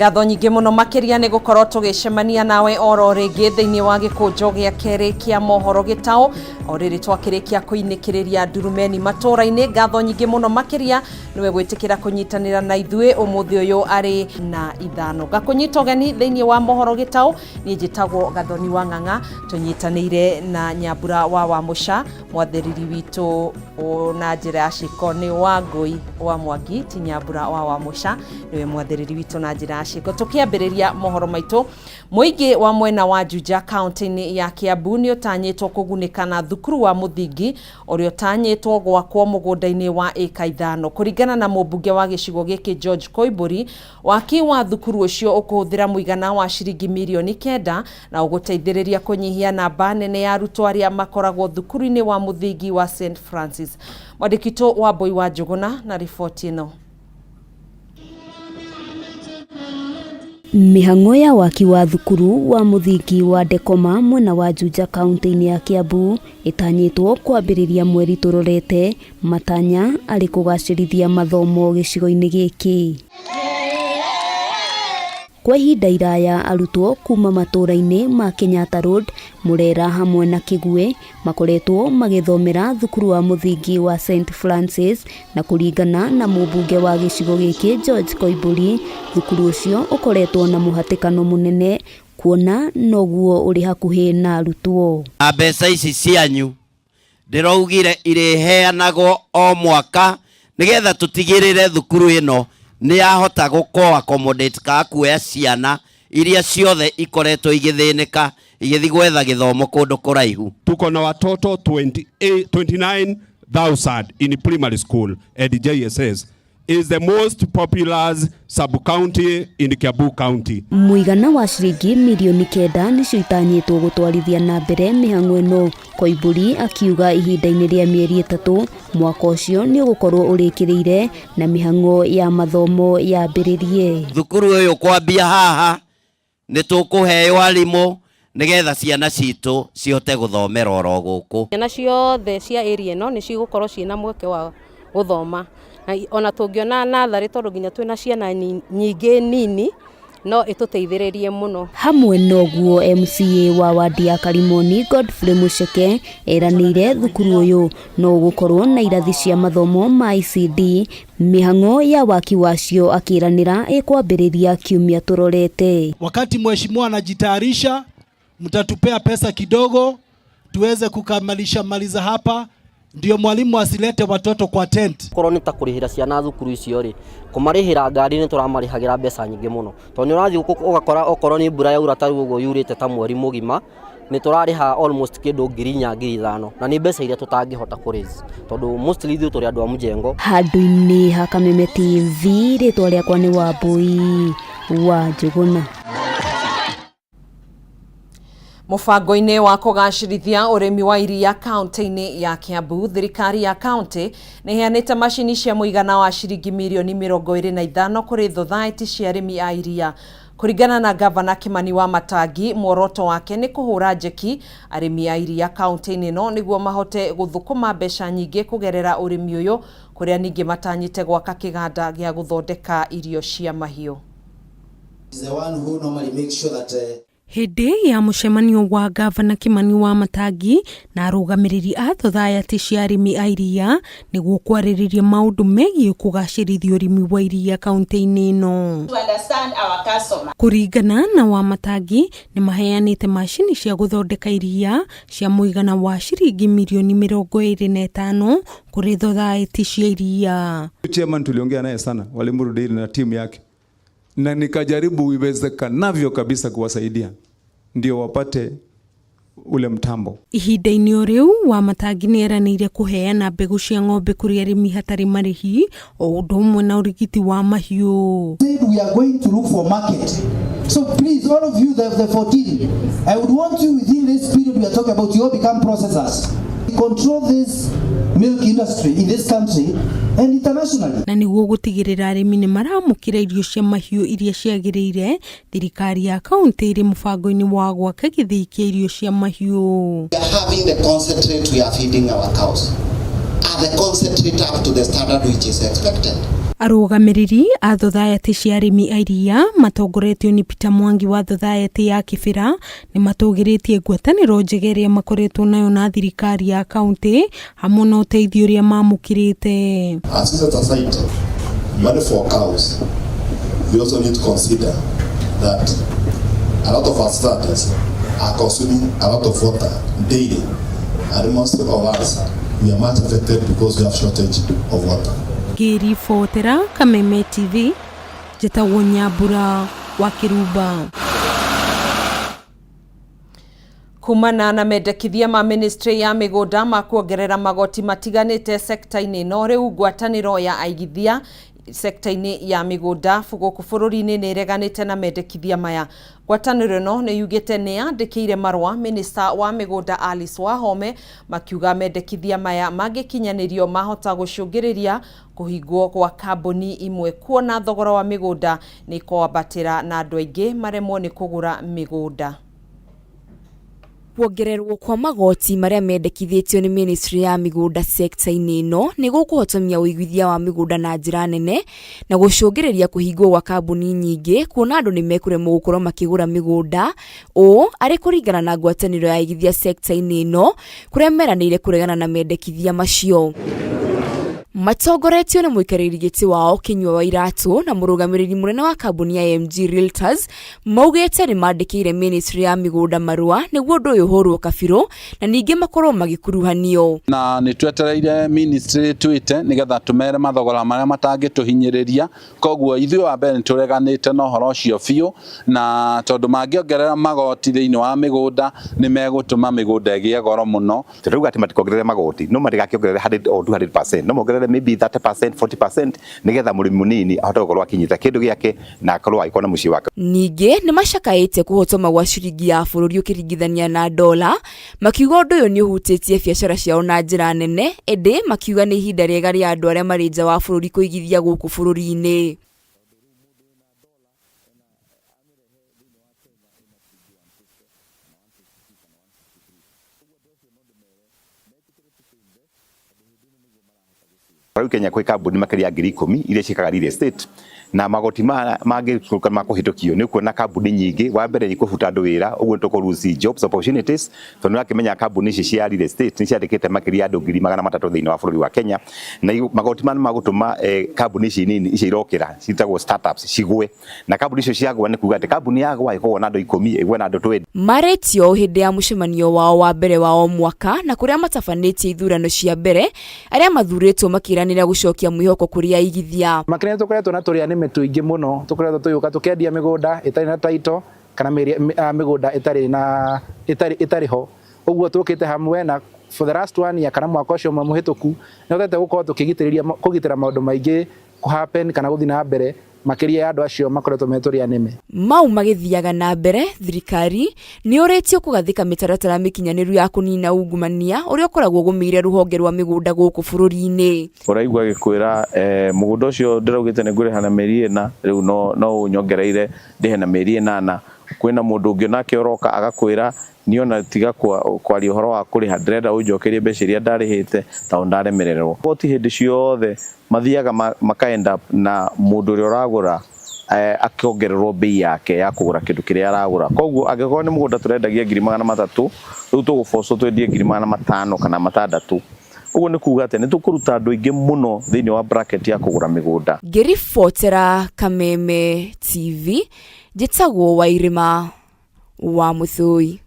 Ngatho nyingĩ mũno makĩria nĩ gũkorwo tũgĩcemania nawe oro rĩngĩ thĩinĩ wa gĩkũnjo gĩa kerĩ kĩa mohoro Gitau o rĩrĩ twakĩrĩkia kũinĩkĩrĩria ndurumeni matũra-inĩ. Ngatho nyingĩ mũno makĩria nĩwe gwĩtĩkĩra kũnyitanĩra na ithuĩ ũmũthĩ ũyũ arĩ na ithano. Gakũnyita ũgeni thĩinĩ wa mohoro Gitau niĩ njĩtagwo Gathoni wa Ng'ang'a, tũnyitanĩire na Nyambura wa Mũca, mwathĩrĩri witũ na njĩra ya ciko nĩ Wangũi wa Mwangi, ti Nyambura wa Mũca niwe mwathĩrĩri witũ na njĩra ya ciko. Tukiambĩrĩria mohoro maitũ, mũingĩ wa mwena wa Juja kaunti-inĩ ya Kiambu nĩ ũtanyĩtwo kũgunĩka na thukuru wa mũthingi ũrĩa ũtanyĩtwo gwakwo mũgũnda-inĩ wa ĩka 5. Kũringana na mũmbunge wa gĩcigo gĩkĩ George Koimbũri, waki wa thukuru ũcio ũkũhũthĩra mũigana wa ciringi mirioni 9 na ũgũteithĩrĩria kũnyihia namba nene ya arutwo arĩa makoragwo thukuru-inĩ wa mũthingi wa St Francis. Mwandĩkitũ wa Mbui wa Njũgũna na riboti ĩno. Mĩhang'o ya waki wa thukuru wa mũthingi wa Dekoma mwena wa Juja kaunti-inĩ ya Kiambu ĩtanyĩtwo kwambĩrĩria mweri tũrorete, matanya arĩ kũgacĩrithia mathomo gĩcigo-inĩ gĩkĩ. Kwa ihinda iraya arutwo kuma matũra-inĩ ma Kenyatta Road, Murera hamwe na Kĩguĩ makoretwo magĩthomera thukuru wa mũthingi wa St Francis, na kũringana na mũmbunge wa gĩcigo gĩkĩ George Koimbũri, thukuru ũcio ũkoretwo na mũhatĩkano mũnene kuona noguo ũrĩ hakuhĩ na arutwo. Mbeca ici cianyu ndĩraugire irĩheanagwo o mwaka nĩgetha tũtigĩrĩre thukuru ĩno nĩ yahota gũko accommodate ka kuoya ciana iria ciothe ikoretwo igĩthĩnĩka igĩthi gwetha gĩthomo kũndũ kũraihu. Tuko na watoto 29,000 in primary school at JSS. Is the most populous sub-county in Kiambu County. Mũigana wa ciringi mirioni 9 nĩcio itanyĩtwo gũtwarithia na mbere mĩhang'o ĩno. Koimbũri akiuga ihinda-inĩ rĩa mĩeri 3 mwaka ũcio nĩ ũgũkorwo ũrĩkĩrĩire na mĩhang'o ya mathomo yambĩrĩrie. Thukuru ũyũ kwambia haha nĩ tũkũheo arimũ nĩgetha ciana citũ cihote gũthomera oro gũkũ. Ciana ciothe cia area ĩno nĩ cigũkorwo ciĩna mweke wa gũthoma. Ona tũngĩona natharĩ tondũ nginya twĩna ciana nyingĩ nini no ĩtũteithĩrĩrie mũno. Hamwe noguo MCA wa wadi ya Karimoni Godfrey Muceke eranĩire thukuru ũyũ no gũkorwo na irathi cia mathomo ma ICD, mĩhang'o ya waki wacio akĩranĩra ĩkwambĩrĩria kiumia tũrorete. Wakati mheshimiwa anajitayarisha, mtatupea pesa kidogo tuweze kukamilisha hapa, ndio mwalimu asilete watoto kwa tent. Korwo nĩ ta kũrĩhĩra ciana thukuru icio rĩ, kũmarĩhĩra ngari nĩ tũramarĩhagĩra mbeca nyingĩ mũno. Tondũ nĩ ũrathiĩ ũgakora okorwo nĩ mbura yaura ta rĩu ũguo yurĩte ta mweri mũgima, nĩ tũrarĩha almost kĩndũ 4,000 na nĩ mbeca iria tũtangĩhota kũrĩzi tondũ mostly ithuĩ tũrĩ andũ a mũjengo. Handũ-inĩ ha Kameme TV, rĩtwa rĩakwa nĩ Wambui wa Njũgũna. Mũbango-inĩ wa kũgacĩrithia ũrĩmi wa iria kaunti-inĩ ya Kiambu, thirikari ya kaunti nĩ ĩheanĩte macini cia mũigana wa ciringi mirioni 25 kũrĩ thothaiti cia arĩmi a iria. Kũringana na gavana Kimani wa Matangi, muoroto wake nĩ kũhũra njeki arĩmi a iria kaunti-inĩ ĩno nĩguo mahote gũthũkũma mbeca nyingĩ kũgerera ũrĩmi ũyũ, kũrĩa ningĩ matanyĩte gwaka kĩganda gĩa gũthondeka irio cia mahiũ. Hĩndĩ ya mũcemanio wa gavana Kimani wa Matangi na arũgamĩrĩri a thothaiti cia arĩmi a iria nĩguo kwarĩrĩria maũndũ megiĩ kũgacĩrithia ũrĩmi wa iria kaunti-inĩ ĩno. Kũringana na wa Matangi, nĩ maheanĩte macini cia gũthondeka iria cia mũigana wa ciringi mirioni 25 kũrĩ thothaiti cia iria. Chairman tuliongea naye sana, walimrudi na timu yake, na nikajaribu iwezekanavyo kabisa kuwasaidia ndio wapate ule mtambo. Ihinda-inĩ o rĩu wa Matangi nĩ eranĩire kũheana mbegũ cia ng'ombe kũrĩ arĩmi hatarĩ marĩhi o ũndũ ũmwe na ũrigiti wa mahiũ. We are going to look for market. So please, all of you, the 14, I would want you within this period we are talking about, you all become processors. Control this milk industry in this country and internationally. Na nĩguo gũtigĩrĩra arĩmi nĩ maramũkĩra irio cia mahiũ iria ciagĩrĩire, thirikari ya kaunti ĩrĩ mũbango-inĩ wa gwaka gĩthĩi kĩa irio cia mahiũ. We are having the concentrate we are feeding our cows. Are the concentrate up to the standard which is expected? Arũgamĩrĩri a thothaĩtĩ cia arĩmi a iria matongoretio ni Peter Mwangi wa thothaĩtĩ ya Kĩbĩra nĩ matũgĩrĩtie ngwatanĩro njega ĩrĩa makoretwo nayo na thirikari ya kaunti hamwe na ũteithio ũrĩa mamũkĩrĩte. As we set aside money for cows, we also need to consider that a lot of our starters are consuming a lot of water daily, and most of us we are much affected because we have shortage of water. Ngĩribotera Kameme TV, Gitau Nyambura wa Kiruba. Kumana na mendekithia ma ministry ya migunda ma kuongerera magoti matiganite sekta-inĩ no rĩu ngwatanĩro ya aigithia sekta-inĩ ya migunda gũkũ bũrũri-inĩ nĩ ĩreganĩte na mendekithia maya. Ngwatanĩro ĩno nĩ yugĩte nĩ yandĩkĩire marũa minista wa migunda Alice Wahome makiuga mendekithia maya mangĩkinyanĩrio mahota gũcũngĩrĩria kũhingwo kwa kambuni imwe kuona thogora wa migunda nĩ kwambatĩra na andũ aingĩ maremwo nĩ kũgũra migunda. Kuongererwo kwa magoti marĩa mendekithĩtio nĩ ministry ya migunda sector-inĩ ĩno nĩ gũkũhotomia ũiguithia wa migunda na njĩra nene na gũcũngĩrĩria kũhingwo gwa kambuni nyingĩ kuona andũ nĩ mekũremwo gũkorwo makĩgũra migunda arĩ kũringana na ngwatanĩro ya aigithia sector-inĩ ĩno kũrĩa meranĩire kũregana na mendekithia macio. Matongoretio nĩ mũikarĩri gĩtĩ wao Kinyua wa Iratũ na mũrũgamĩrĩri mũnene wa kambuni ya MG Realtors maugĩte nĩ mandĩkĩire ministry ya migunda marũa nĩguo ũndũ ũyũ ũhũrwo kabirũ na ningĩ makorwo magĩkuruhanio. Na nĩ twetereire ministry twĩte nĩgetha tũmere mathogora marĩa matangĩtũhinyĩrĩria, koguo ithuĩ wa mbere nĩ tũreganĩte na ũhoro ũcio biũ, na tondũ mangĩongerera magoti thĩinĩ wa migunda nĩ megũtũma migunda ĩgĩe goro mũno. Tũrauga atĩ matikogerere magoti no matigakĩongerere 100 or 200%, no mongerere maybe 30%, 40% nigetha mũrĩmi mũnini ahote gũkorwo akinyĩte kĩndũ gĩake na akorwo agĩkona mũciĩ wake. Ningĩ nĩ macakaĩte kũhotoma gwa ciringi ya bũrũri ũkĩringithania na dola, makiuga ũndũ ũyũ nĩ ũhutĩtie biacara ciao na njĩra nene, ĩndĩ makiuga nĩ ihinda rĩega rĩa andũ arĩa marĩ nja wa bũrũri kũigithia gũkũ bũrũri-inĩ. Kenya kwĩ kambuni makĩria 10,000 iria ciĩkaga real estate na magoti mangĩtuĩka ma kũhĩtũkio nĩ kuona kambuni nyingĩ wa mbere nĩ kũbuta andũ wĩra, ũguo nĩ tũkũ-lose jobs opportunities tondũ nĩ akĩmenya kambuni ici cia real estate nĩ ciandĩkĩte makĩria andũ 300,000 thĩinĩ wa bũrũri wa Kenya na magoti maya magũtũma kambuni ici nini ici irokĩra citagwo startups cigwe na kambuni icio ciagwa nĩ kuga atĩ kambuni yagwa ĩkoragwo na andũ 10 ĩgwe na andũ 20. Marĩtio hĩndĩ ya mũcemanio wao wa mbere wa o mwaka na kũrĩa matabanĩtie ithurano cia mbere arĩa mathurĩtwo makĩranĩra gũcokia mwĩhoko kũrĩ aigithia. Makĩria tũkoretwo na tũrĩa nĩme tũingĩ mũno, tũkoretwo tũyũka tũkendia mĩgũnda ĩtarĩ na title kana mĩgũnda ĩtarĩ ho. Ũguo tũkĩte hamwe na for the last 1 year kana mwaka ũcio mũhĩtũku nĩ hotete gũkorwo kũgitĩra maũndũ maingĩ happen kana gũthiĩ na mbere makĩria ya andũ acio makoretwo metũrĩa nĩme. Mau magĩthiaga na mbere, thirikari nĩ ũrĩtio kũgathĩka mĩtaratara mĩkinyanĩru ya kũnina ungumania ũrĩa ũkoragwo ũgũmĩire rũhonge rwa mĩgũnda gũkũ bũrũri-inĩ. Ũraigua gĩkwĩra mũgũnda ũcio ndĩraugĩte nĩ ngũrĩha na mĩeri 4 rĩu no ũnyongereire ndĩhe na mĩeri 8. Kwĩna mũndũ ũngĩ nake ũroka agakwĩra niona tiga kwaria ũhoro wa kũrĩha ndĩrenda ũnjokerie mbeca iria ndarĩhĩte tondũ ndaremererwo. Goti hĩndĩ ciothe mathiaga makaenda na mũndũ ũrĩa ũragũra akĩongererwo bei yake ya kũgũra kĩndũ kĩrĩa aragũra. Koguo angĩkorwo nĩ mũgũnda tũrendagia 300,000 rĩu tũgũbocwo twendie 5,000 kana 6,000. Ũguo nĩ kuga atĩ nĩ tũkũruta andũ aingĩ mũno thĩinĩ wa bracket ya kũgũra mĩgũnda. Ngĩribotera Kameme TV, Gitau wa Irima wa Mũthũi.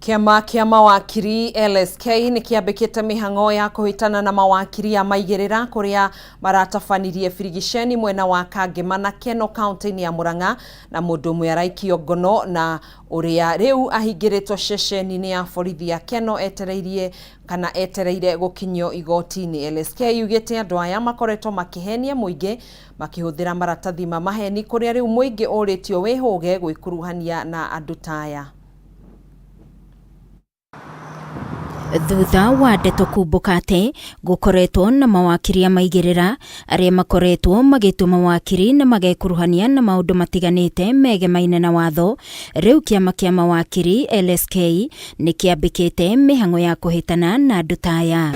Kiama kia mawakiri LSK nĩ kĩambĩkĩte mĩhang'o ya kũhĩtana na mawakiri ya maigĩrĩra kũrĩa maratabanirie birigiceni mwena wa Kangema na Keno kaunti-inĩ ya Murang'a na mũndũ ũmwe araikio ngono na ũrĩa rĩu ahingĩrĩtwo ceceni-inĩ ya borithi ya Keno etereire gũkinyio igoti-inĩ. LSK yugĩte andũ aya makoretwo makĩhenia mũingĩ makĩhũthĩra maratathi ma maheni kũrĩa rĩu mũingĩ ũrĩtio wĩhũge gwĩkuruhania na andũ ta aya. Thutha wa ndeto kumbũka atĩ gũkoretwo na mawakiri maigĩrĩra arĩa makoretwo magĩtwo mawakiri na magekuruhania na maũndũ matiganĩte megemaine na watho, rĩu kĩama kĩa mawakiri LSK nĩ kĩambĩkĩte mĩhang'o ya kũhĩtana na andũ ta aya.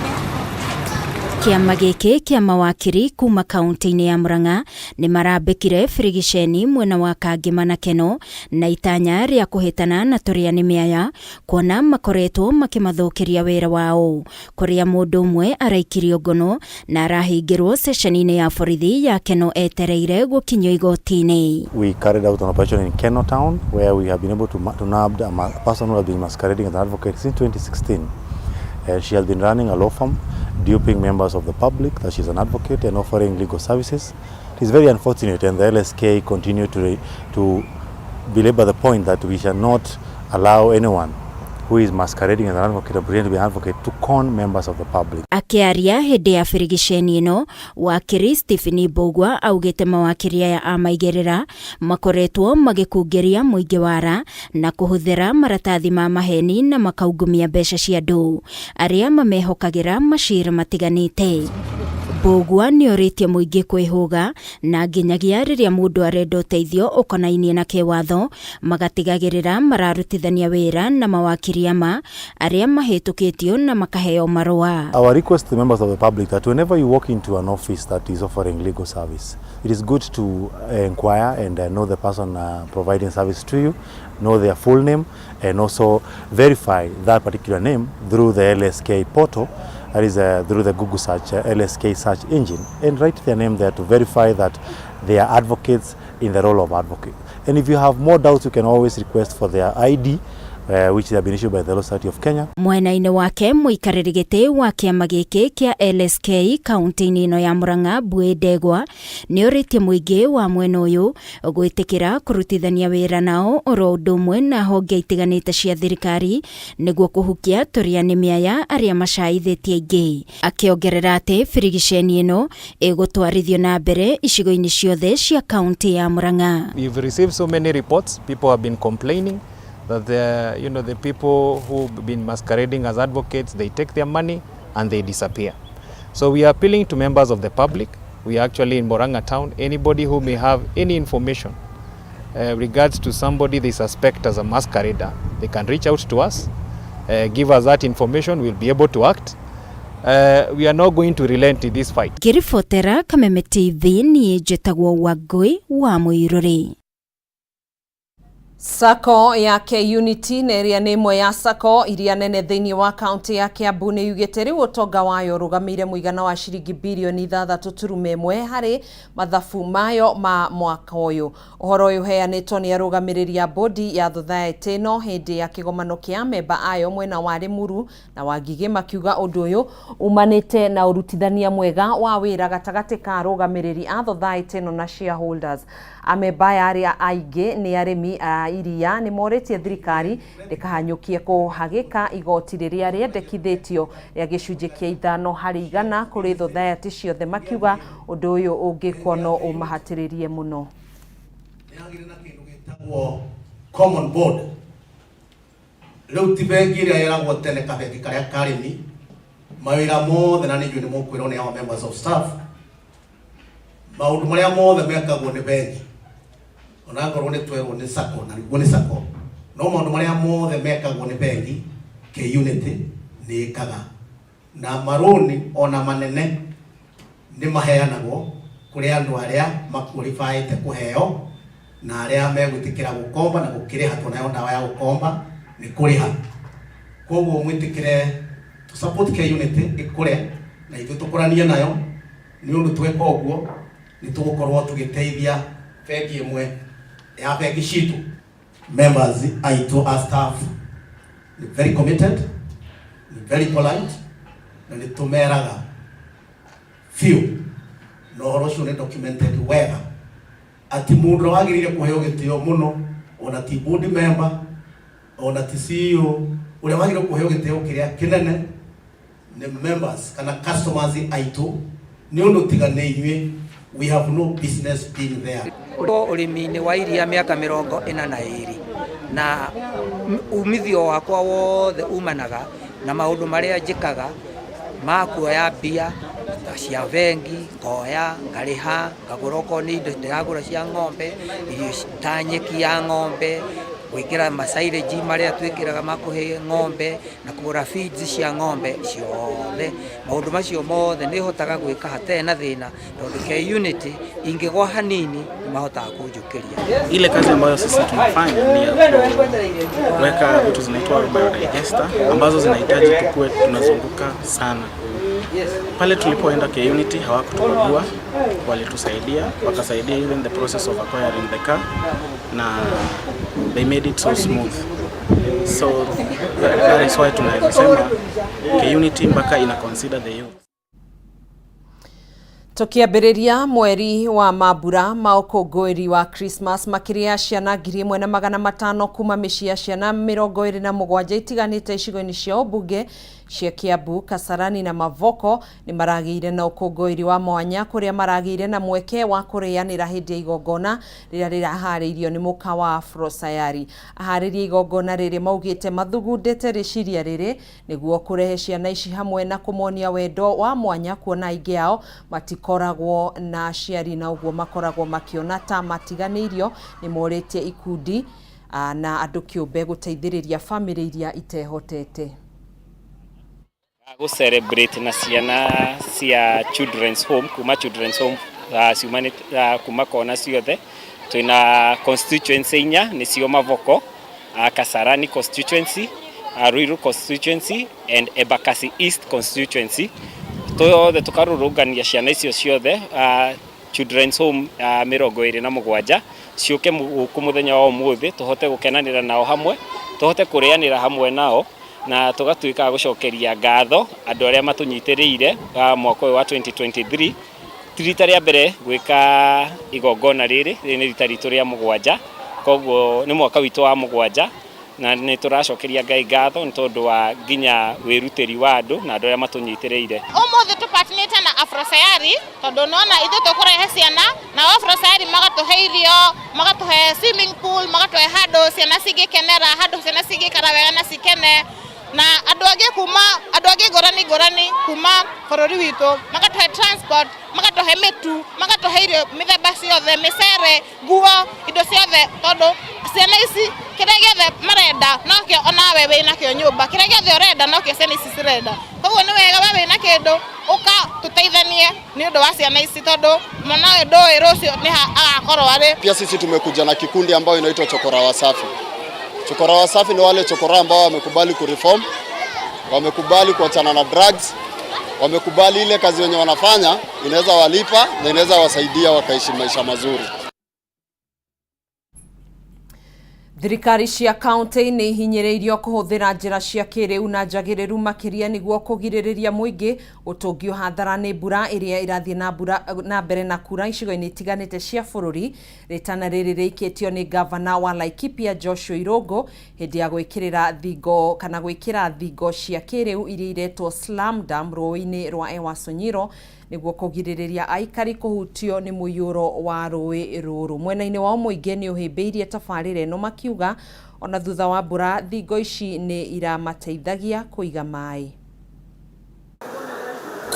Kiama giki kia mawakiri kuma kaunti-ini ya Murang'a ni marambikire firigiceni mwena wa Kangema na Keno na itanya ria kuhitana na turiani miaya kuona makoretwo makimathukiria wira wao kuria mundu umwe araikirio ngono na arahingirwo ceceni-ini ya borithi ya Keno etereire gukinywo igoti-ini. We carried out an operation in Keno town where we have been able to nab a person who has been masquerading as an advocate since 2016. She has been running a law firm, duping members of the public that she's an advocate and offering legal services. It is very unfortunate, and the LSK continue to belabor the point that we shall not allow anyone who is masquerading as an advocate or pretending to be an advocate to con members of the public. Akiaria hindi ya firigiceni ino, wakiri Stephen Bogwa augite mawakiri aya amaigerera makoretwo magikungeria muingi wara na kuhuthira maratathi ma maheni na makaungumia mbeca cia andu aria mamehokagira macira matiganite. Bogwa ni oritie muingi kwihuga na nginyagia riria mundu arenda uteithio ukonainie na kiwatho magatigagirira mararutithania wira na mawakiri ama aria mahitukitio na makaheo marua. Our request to the members of the public that whenever you walk into an office that is offering legal service, it is good to inquire and know the person providing service to you, know their full name, and also verify that particular name through the LSK portal. That is through the Google search, LSK search engine, and write their name there to verify that they are advocates in the role of advocate. And if you have more doubts, you can always request for their ID, which have been issued by the Law Society of Kenya. Mwena-ini wake muikariri giti wa kiama giki kia LSK kaunti-ini ino ya Murang'a Bwe Ndegwa ni oritie muingi wa mwena uyu gwitikira kurutithania wira nao oro undu umwe na honge itiganite cia thirikari niguo kuhukia turiani miaya aria macaithitie aingi. Akiongerera ati firigiceni ino igutwarithio na mbere icigo-ini ciothe cia kaunti ya Murang'a. We've received so many reports. People have been complaining that the people who've been masquerading as advocates, they take their money and they disappear. So we are appealing to members of the public. We are actually in Murang'a town. Anybody who may have any information regards to somebody they suspect as a masquerader, they can reach out to us, give us that information, we'll be able to act. We are not going to relent in this fight. Kiribotera Kameme TV ni Njĩtagwo Wangui wa Muiruri. Sako ya K-Unity na ĩrĩa nĩ ĩmwe ya sako iria nene thĩinĩ wa kaunti ya Kiambu nĩ yugĩte rĩu ũtonga wayo ũrũgamĩire mũigana wa ciringi bilioni 3.1 harĩ mathabu mayo ma mwaka ũyũ. Ũhoro ũyũ ũheanĩtwo nĩ arũgamĩrĩri a bodi ya society ĩno hĩndĩ ya kĩgomano kĩa memba ayo mwena wa Limuru na Wangigĩ makiuga ũndũ ũyũ umanĩte na ũrutithania mwega wa wĩra gatagatĩ ka arũgamĩrĩri a society ĩno na shareholders. Amemba arĩa aingĩ nĩ arĩmi a iria nĩ morĩtie thirikari ndĩkahanyũkie kũhagĩka igoti rĩrĩa rĩendekithĩtio rĩa gĩcunjĩ kĩa 5% kũrĩ society ciothe makiuga ũndũ ũyũ ũngĩkwo no ũmahatĩrĩrie mũno. Common board rĩu ti bengi ĩrĩa yaragwo tene kabengi karĩa karĩmi mawĩra mothe na nĩnjũĩ nĩ mũkwĩrwo nĩ our members of staff maũndũ marĩa mothe mekagwo nĩ bengi ona ngorwo nĩ twerwo nĩ sako na nĩguo nĩ sako no maũndũ marĩa mothe mekagwo nĩ bengi K-Unity nĩ ĩkaga na marũni ona manene nĩ maheanagwo kũrĩ andũ arĩa makwalifyĩte kũheo na arĩa megwĩtĩkĩra gũkomba na gũkĩrĩha tuonayo ndawa ya gũkomba nĩ kũrĩha. Koguo mwĩtĩkĩre to support K-Unity ĩkũre na ithuĩ tũkũranie nayo nĩ ũndũ tweka ũguo nĩ tũgũkorwo tũgĩteithia bengi ĩmwe ya bengi citũ. Members aitũ a staff ni very committed, ni very polite na nĩ tũmeraga few no ũhoro ũcio nĩ documented wega ati mundu wagirire kuheo gitio muno ona ti board member ona ti CEO uria wagirire kuheo gitio kiria kinene ni members kana customers aitu ni undu tiganeinywe. We have no business being there. Urimi-ini wa iria miaka 42 na umithio wakwa wothe umanaga na maundu maria njikaga ma kuoya mbia cia bengi ngoya ngariha ngagura ko ni indo ndiragura cia ng'ombe irio ta nyeki ya ng'ombe gwikira masairage maria twikiraga makuhe ng'ombe na kugura feeds cia ng'ombe ciothe maundu macio mothe ni hotaga gwika hatena na thina tondu ke unity ingigwa hanini mahotaga kunjukiria. Ile kazi ambayo sisi tunafanya ni ya kuweka vitu zinaitwa biodigester ambazo zinahitaji tukue tunazunguka sana. Pale tulipoenda ke unity hawakutubagua, walitusaidia, wakasaidia even the process of acquiring the car na they made it so smooth. So that is why tunasema ke unity mpaka ina consider the youth. Tukiambĩrĩria mweri wa mambura ma ũkũngũĩri wa Christmas makĩria ciana 1,500 kuma mĩciĩ ya ciana 27 itiganĩte icigo-inĩ cia ũmbunge cia Kiambu, Kasarani na Mavoko ni maragĩire na ũkũngũĩri wa mwanya kũrĩa maragĩire na mweke wa kũrĩanĩra hĩndĩ ya igongona rĩrĩa rĩraharĩirio nĩ mũka wa Afrosayari. Aharĩria igongona rĩrĩ maugĩte mathugundĩte rĩciria rĩrĩ nĩguo kũrehe ciana ici hamwe na kũmonia wendo wa mwanya kuona aingĩ ao matikoragwo na aciari na ũguo makoragwo makiona ta matiganĩirio nĩ morĩtie ikundi na andũ kĩũmbe gũteithĩrĩria famĩlĩ iria itehotete. Go celebrate na ciana cia children's home kuma children's home kuma kona ciothe twina constituency inya nicio Mavoko, Kasarani constituency, Ruiru constituency and Embakasi East constituency. Tuothe tukarurungania ciana icio ciothe children's home 27 ciuke guku muthenya wa umuthi tuhote gukenanira nao hamwe, tuhote kurianira hamwe nao na tugatuika gucokeria ngatho andu aria matunyitiriire mwaka wa 2023 rita ria mbere gwika igongona riri ni rita ritu ria 7 koguo ni mwaka witu wa 7 na ni turacokeria Ngai ngatho ni tondu wa nginya wirutiri wa andu na andu aria matunyitiriire. Umuthi tupatinite na Afrosayari tondu nona ithu tukurehe ciana na Afrosayari magatuhe irio, magatuhe swimming pool, magatuhe handu ciana cingikenera, handu ciana cingikara wega na cikene na andu angi ngorani kuma bururi witu magatuhe transport, magatuhe mitu, magatuhe irio mithemba ciothe, micere, nguo, indo ciothe tondu ciana ici kiria giothe marenda nokio onawe wina kio nyumba, kiria giothe urenda nokio ciana ici cirenda. Koguo ni wega we wina kindu uka tuteithanie ni undu wa ciana ici tondu mwanawe ndoi rucio ni agakorwo ari. Pia sisi tumekuja na kikundi ambayo inaitwa Chokora Wasafi. Chokora Wasafi ni wale chokora ambao wamekubali kureform, wamekubali kuachana na drugs, wamekubali ile kazi wenye wanafanya inaweza walipa na inaweza wasaidia wakaishi maisha mazuri. Thirikari cia kaunti ni ihinyĩrĩirio kũhũthĩra njĩra cia kĩrĩu na njagĩrĩru makĩria nĩguo kũgirĩrĩria mũingĩ ũtũngio hathara nĩ mbura ĩrĩa irathiĩ na mbere na kura icigo-inĩ itiganĩte cia bũrũri. Rĩtana rĩrĩ rĩikĩtio nĩ gavana wa Laikipia Joshua Irungu hĩndĩ ya gwĩkĩra thingo cia kĩrĩu iria iretwo slam dam rũĩ-inĩ rwa Ewasonyiro nĩguo kũgirĩrĩria aikari kũhutio nĩ mũiyũro wa rũĩ rũrũ. Mwena-inĩ wa mũingĩ nĩ ũhĩmbĩirie tabarĩra ĩno makiuga ona thutha wa mbura thingo ici nĩ iramateithagia kũiga maĩ.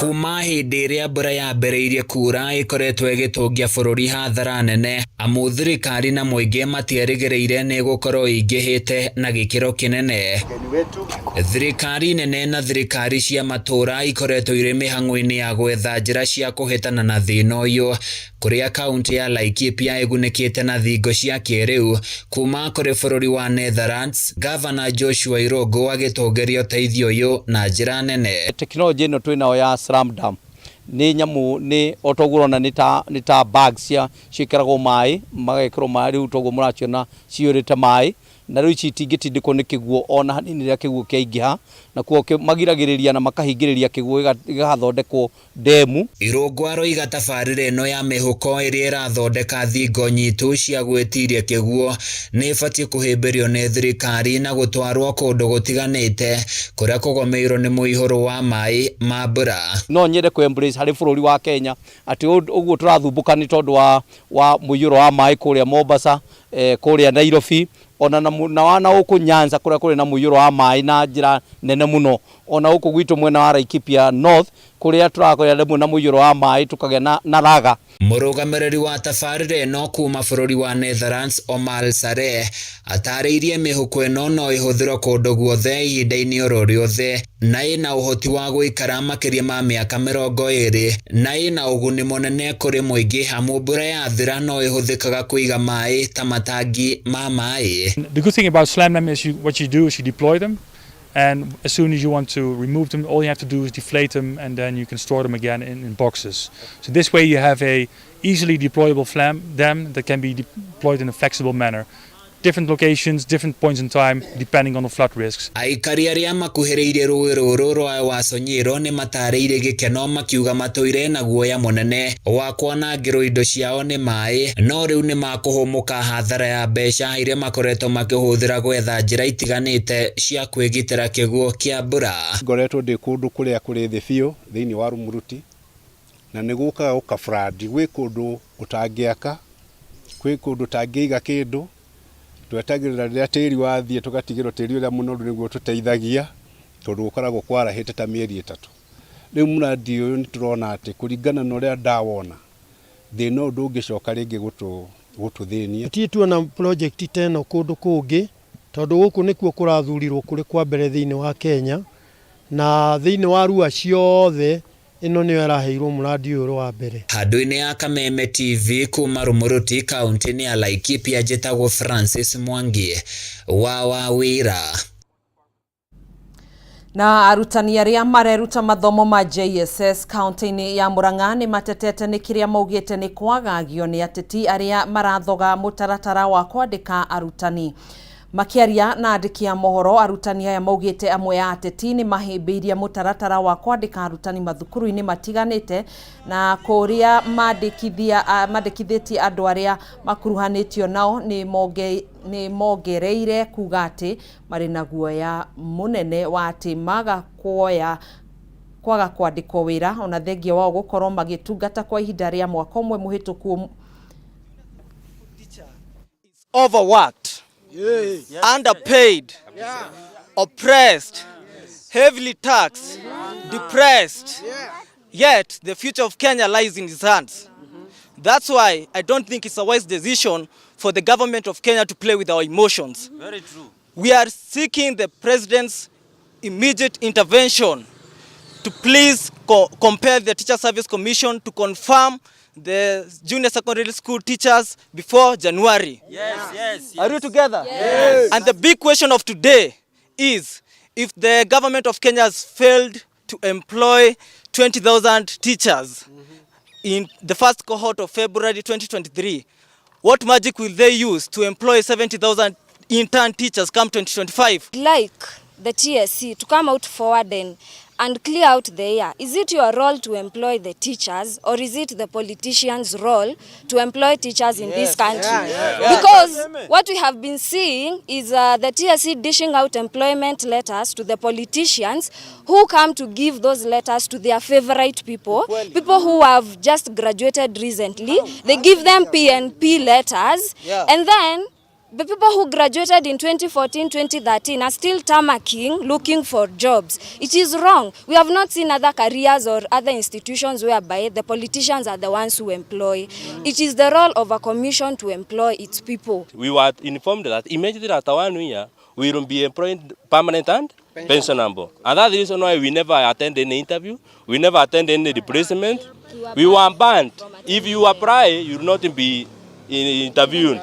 Kuma hĩndĩ ĩrĩa mbura yambĩrĩirie kura ĩkoretwo ĩgĩtũngia bũrũri hathara nene, amu thirikari na mũingĩ matierĩgĩrĩire nĩ gũkorwo ingĩhĩte na gĩkĩro kĩnene. Thirikari nene na thirikari cia matũra ikoretwo irĩ mĩhang'o-inĩ ya gwetha njĩra cia kũhĩtana na thĩna ũyũ, kũrĩa kaunti ya Laikipia ĩgunĩkĩte na thingo cia kĩrĩu kuma kũrĩ bũrũri wa Netherlands. Gavana Joshua Irungu agĩtongoria ũteithio ũyũ na njĩra nene. Tekinoronjĩ ĩno twĩnayo ya slam dam ni nyamu ni otogurona ni ta bags cia cikaragwo mai magekĩrwo mai riu toguo mũraciona ciũrĩte mai na riu ici itingĩtindĩkwo nĩ kĩguo ona hanini rĩrĩa kĩguo kĩaingĩha na kuo magiragĩrĩria na makahingĩrĩria kĩguo gĩgathondekwo demu. Irungu aroiga tabarĩra ĩno ya mĩhuko ĩrĩa ĩrathondeka thingo nyitu cia gwĩtiria kĩguo nĩ ĩbatiĩ kũhĩmbĩrio nĩ thirikari na gũtwarwo kũndũ gũtiganĩte kũrĩa kũgũmĩirwo nĩ mũihũro wa maĩ ma mbura. No nyende embrace harĩ bũrũri wa Kenya atĩ ũguo tũrathumbũka nĩ tondũ wa mũiyũro wa maĩ kũrĩa Mombasa, kũrĩa Nairobi, ona na wana huko Nyanza kũrĩa kũrĩ na mũiyũro wa maĩ na njĩra nene mũno, ona huko gwitũ mwena wa Laikipia North kũrĩa tũrakorera rĩmwe na mũiyũro wa maĩ tukagĩa na raga Murugamiriri wa tabarĩra ĩno kuma bũrũri wa Netherlands Omar Saleh atarĩirie mĩhuko ĩno no ĩhũthĩrwo kũndũ guothe ihinda-inĩ oro rĩothe na ĩna ũhoti wa gũikara makĩria ma mĩaka 20 na ĩna ũguni mũnene kũrĩ mũingĩ hamu mbura yathira no ĩhũthĩkaga kũiga maĩ ta matangi ma maĩ. The good thing about slam dam is what you do is you deploy them, and as soon as you want to remove them, all you have to do is deflate them, and then you can store them again in boxes. So this way you have a easily deployable dam that can be deployed in a flexible manner. Different locations, different points in time, depending on the flood risks. Aikari arĩa makuhĩrĩirie rũĩ rũrũ rwa Wasonyiro nĩ matarĩire gĩkeno makiuga matũire na guoya mũnene wa kwanangĩrwo indo ciao nĩ maĩ, no rĩu nĩ makũhũmũka hathara ya mbeca iria makoretwo makĩhũthĩra gwetha njĩra itiganĩte cia kwĩgitĩra kĩguũ kĩa mbura. Ngoretwo ndĩ kũndũ kũrĩa kũrĩ thĩ biũ thĩinĩ wa Rumuruti, na nĩ gũkaga gũkafradi gwĩ kũndũ ũtangĩaka, gwĩ kũndũ ũtangĩiga kĩndũ. Twetagĩrĩra rĩrĩa tĩri wathiĩ tũgatigĩrwo tĩri ũrĩa mũnoru nĩguo tũteithagia tondũ gũkoragwo kwarahĩte ta mĩeri 3. Rĩu mradi ũyũ nĩ tũrona atĩ kũringana na ũrĩa ndawona thĩna ũndũ ũngĩcoka rĩngĩ gũtũthĩnia. Ti tuona project teno kũndũ kũngĩ tondũ gũkũ nĩkuo kũrathurirwo kũrĩ kwa mbere thĩinĩ wa Kenya, na thĩinĩ wa rua ciothe ino nĩ yaraheirwo muradi ũyũ wa mbere. Handũ-inĩ ya Kameme TV kuma Rumuruti kaunti-inĩ ya Laikipia njĩtagwo Francis Mwangi wa wĩra. Na arutani arĩa mareruta mathomo ma JSS kaunti-inĩ ya Murang'a nĩ matetete nĩ kĩrĩa maugĩte nĩ kwagagio nĩ ateti arĩa marathoga mũtaratara wa kwandĩka arutani. Makiaria na andĩki a mohoro, arutani aya maugĩte amwe ya ateti nĩ mahĩmbĩirie mũtaratara wa kwandĩka arutani mathukuru-inĩ matiganĩte na kũrĩa mandĩkithĩtie andũ arĩa makuruhanĩtio nao nĩ mongereire kuga atĩ marĩ na guoya mũnene wa atĩ kwaga kwandĩkwo wĩra ona thengia wao gũkorwo magĩtungata kwa ihinda rĩa mwaka ũmwe mũhĩtũku. Overworked, underpaid, oppressed, heavily taxed, depressed, yet the future of Kenya lies in his hands. That's why I don't think it's a wise decision for the government of Kenya to play with our emotions. Very true. We are seeking the president's immediate intervention to please compel the Teacher Service Commission to confirm the junior secondary school teachers before January. Yes. Are you together? Yes. And the big question of today is if the government of Kenya has failed to employ 20,000 teachers in the first cohort of February 2023, what magic will they use to employ 70,000 intern teachers come 2025? Like the TSC to come out forward and clear out the air. Is it your role to employ the teachers, or is it the politicians' role to employ teachers in this country? Because what we have been seeing is the TSC dishing out employment letters to the politicians who come to give those letters to their favorite people who have just graduated recently. They give them PNP letters, and then the people who graduated in 2014, 2013 are still tamarking, looking for jobs. It is wrong. We have not seen other careers or other institutions whereby the politicians are the ones who employ. It is the role of a commission to employ its people. We were informed that immediately after 1 year, we will be employing permanent and pensionable. And that's the reason why we never attend any interview, we never attend any replacement. We were banned. If you apply, you will not be interviewed.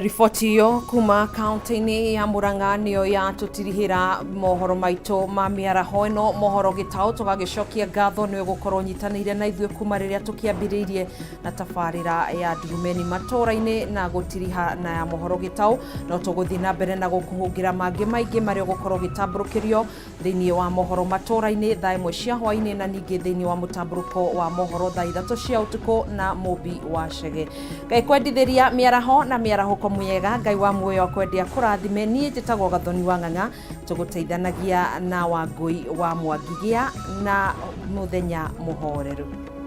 Riboti hiyo kuma kaunti-inĩ ya Murang'a nĩyo yatũtirihĩra mohoro maitũ ma mĩaraho ĩno. Mohoro Gitau tũgagĩcokia ngatho nĩwe gũkorwo nyitanĩire na ithuĩ kuma rĩrĩa tũkĩambĩrĩirie na tabarĩra ya ndurumeni matũra-inĩ na gũtiriha na ya Mohoro Gitau, no tũgũthiĩ na mbere na gũkũhũngĩra mangĩ maingĩ marĩa gũkorwo gĩtambũrũkĩrio thĩinĩ wa mohoro matũra-inĩ thaa 1 cia hwaĩ-inĩ na ningĩ thĩinĩ wa mũtambũrũko wa mohoro thaa 3 cia ũtukũ na Mũmbi wa Chege. Ngai kwendithĩria mĩaraho na mĩaraho huko mwega, Ngai wa muoyo akwendia kũrathime. Niĩ njĩtagwo Gathoni wa Ng'ang'a, tũgũteithanagia na Wangui wa Mwangigia na mũthenya mũhoreru.